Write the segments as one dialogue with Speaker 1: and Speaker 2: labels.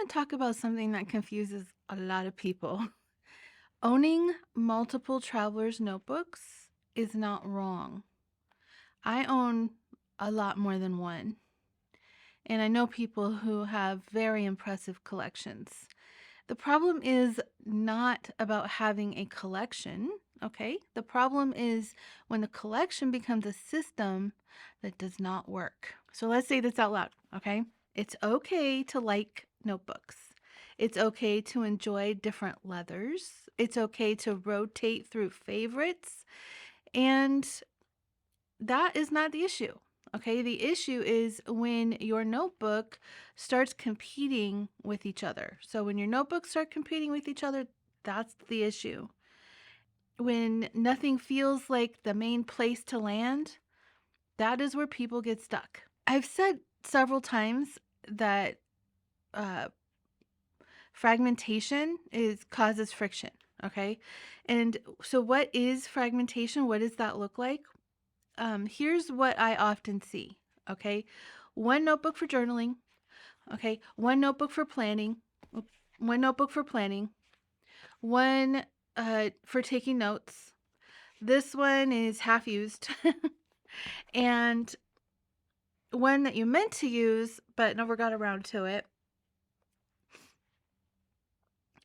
Speaker 1: to talk about something that confuses a lot of people. Owning multiple traveler's notebooks is not wrong. I own a lot more than one, and I know people who have very impressive collections. The problem is not about having a collection, okay? The problem is when the collection becomes a system that does not work. So let's say this out loud, okay? It's okay to like notebooks. It's okay to enjoy different leathers. It's okay to rotate through favorites. And that is not the issue. Okay, the issue is when your notebook starts competing with each other. So when your notebooks start competing with each other, that's the issue. When nothing feels like the main place to land, that is where people get stuck. I've said several times that uh, fragmentation causes friction. Okay, and so what is fragmentation? What does that look like? Here's what I often see. Okay, one notebook for journaling. Okay, one notebook for planning. One notebook for planning. One for taking notes. This one is half used, and one that you meant to use but never got around to it.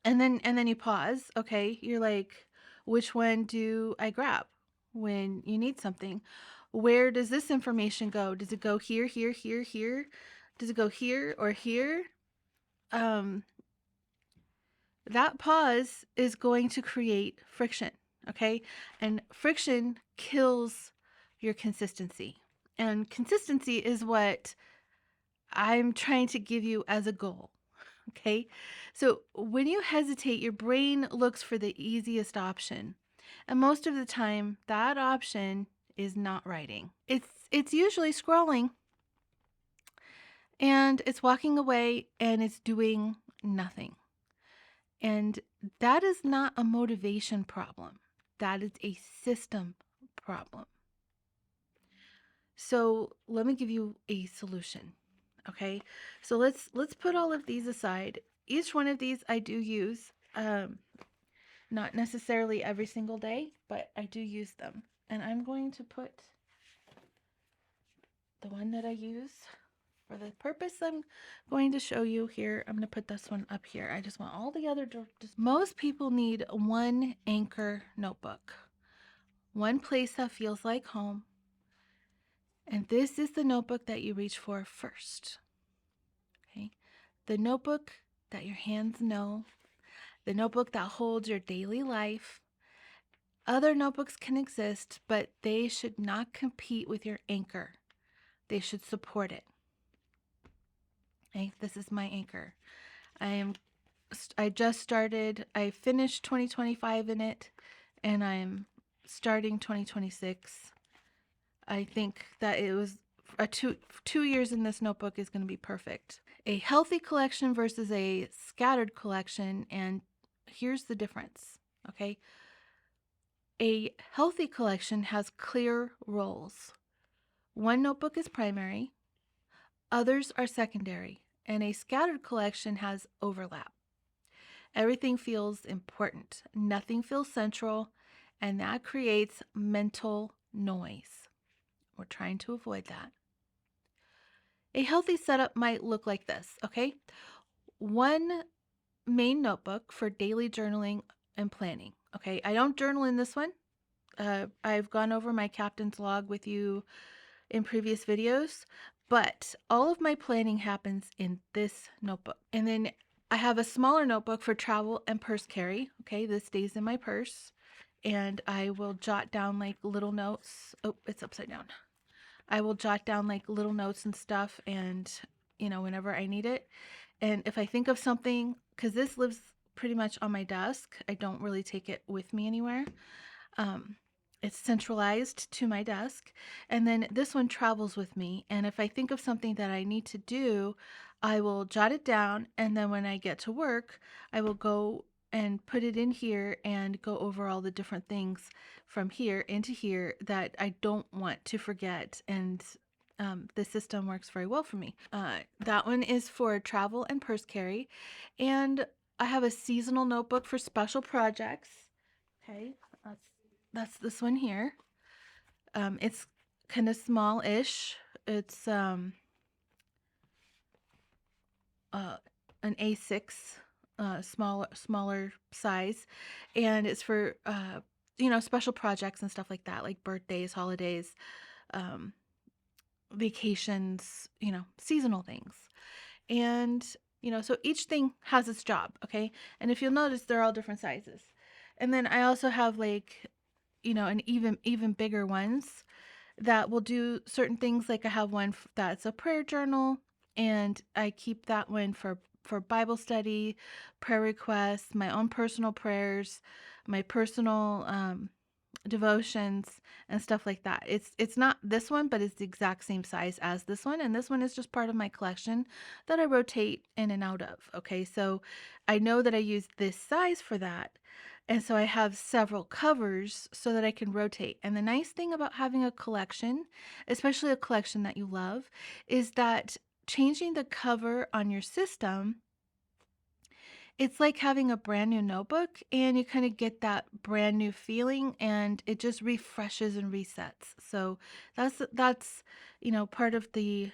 Speaker 1: And then you pause. Okay, you're like, which one do I grab when you need something? Where does this information go? Does it go here, here, here, here? Does it go here or here? Um, that pause is going to create friction, okay? And friction kills your consistency. And consistency is what I'm trying to give you as a goal. Okay, so when you hesitate, your brain looks for the easiest option. And most of the time, that option is not writing. It's usually scrolling and it's walking away and it's doing nothing. And that is not a motivation problem. That is a system problem. So let me give you a solution. Okay, so let's put all of these aside. Each one of these I do use, not necessarily every single day, but I do use them. And I'm going to put the one that I use for the purpose I'm going to show you here. I'm going to put this one up here. I just want all the other most people need one anchor notebook, one place that feels like home. And this is the notebook that you reach for first. Okay, the notebook that your hands know, the notebook that holds your daily life. Other notebooks can exist, but they should not compete with your anchor. They should support it. Okay, this is my anchor. I just started, I finished 2025 in it, and I'm starting 2026. I think that it was a 2 years in this notebook is going to be perfect. A healthy collection versus a scattered collection, and here's the difference, okay? A healthy collection has clear roles. One notebook is primary, others are secondary, and a scattered collection has overlap. Everything feels important, nothing feels central, and that creates mental noise. We're trying to avoid that. A healthy setup might look like this, okay? One main notebook for daily journaling and planning. Okay, I don't journal in this one. I've gone over my captain's log with you in previous videos, but all of my planning happens in this notebook. And then I have a smaller notebook for travel and purse carry. Okay, this stays in my purse, and I will jot down like little notes. Oh, it's upside down. I will jot down like little notes and stuff, and whenever I need it. And if I think of something, because this lives pretty much on my desk, I don't really take it with me anywhere. It's centralized to my desk, and then this one travels with me. And if I think of something that I need to do, I will jot it down, and then when I get to work, I will go and put it in here and go over all the different things from here into here that I don't want to forget. And this system works very well for me. That one is for travel and purse carry. And I have a seasonal notebook for special projects. Okay, that's this one here. It's kind of small-ish. It's uh, an A6, smaller size, and it's for special projects and stuff like that, like birthdays, holidays, um, vacations, seasonal things. And so each thing has its job, okay? And if you'll notice, they're all different sizes. And then I also have like an even bigger ones that will do certain things. Like I have one that's a prayer journal, and I keep that one for Bible study, prayer requests, my own personal prayers, my personal devotions and stuff like that. It's not this one, but it's the exact same size as this one, and this one is just part of my collection that I rotate in and out of. Okay, so I know that I use this size for that, and so I have several covers so that I can rotate. And the nice thing about having a collection, especially a collection that you love, is that changing the cover on your system, it's like having a brand new notebook, and you kind of get that brand new feeling, and it just refreshes and resets. So that's part of the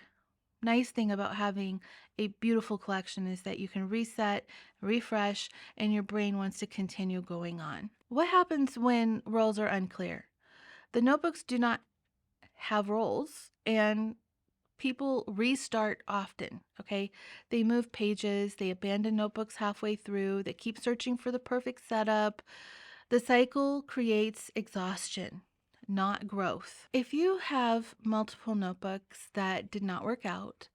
Speaker 1: nice thing about having a beautiful collection, is that you can reset, refresh, and your brain wants to continue going on. What happens when roles are unclear? The notebooks do not have roles, and people restart often, okay? They move pages, they abandon notebooks halfway through, they keep searching for the perfect setup. The cycle creates exhaustion, not growth. If you have multiple notebooks that did not work out,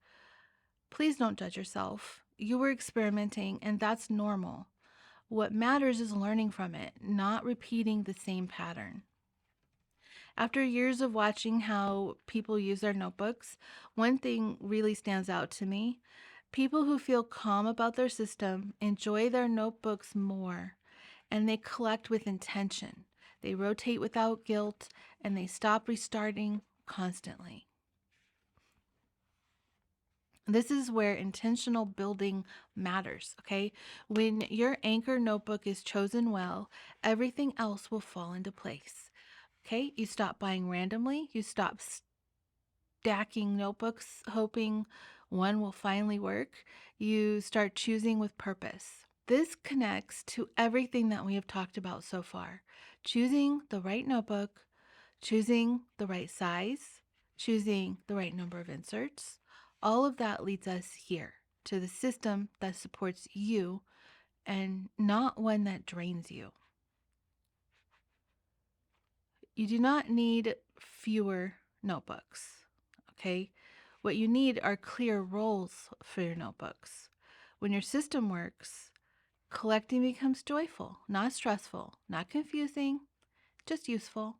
Speaker 1: please don't judge yourself. You were experimenting, and that's normal. What matters is learning from it, not repeating the same pattern. After years of watching how people use their notebooks, one thing really stands out to me. People who feel calm about their system enjoy their notebooks more, and they collect with intention. They rotate without guilt, and they stop restarting constantly. This is where intentional building matters, okay? When your anchor notebook is chosen well, everything else will fall into place. Okay, you stop buying randomly. You stop stacking notebooks, hoping one will finally work. You start choosing with purpose. This connects to everything that we have talked about so far. Choosing the right notebook, choosing the right size, choosing the right number of inserts. All of that leads us here to the system that supports you and not one that drains you. You do not need fewer notebooks, okay? What you need are clear roles for your notebooks. When your system works, collecting becomes joyful, not stressful, not confusing, just useful.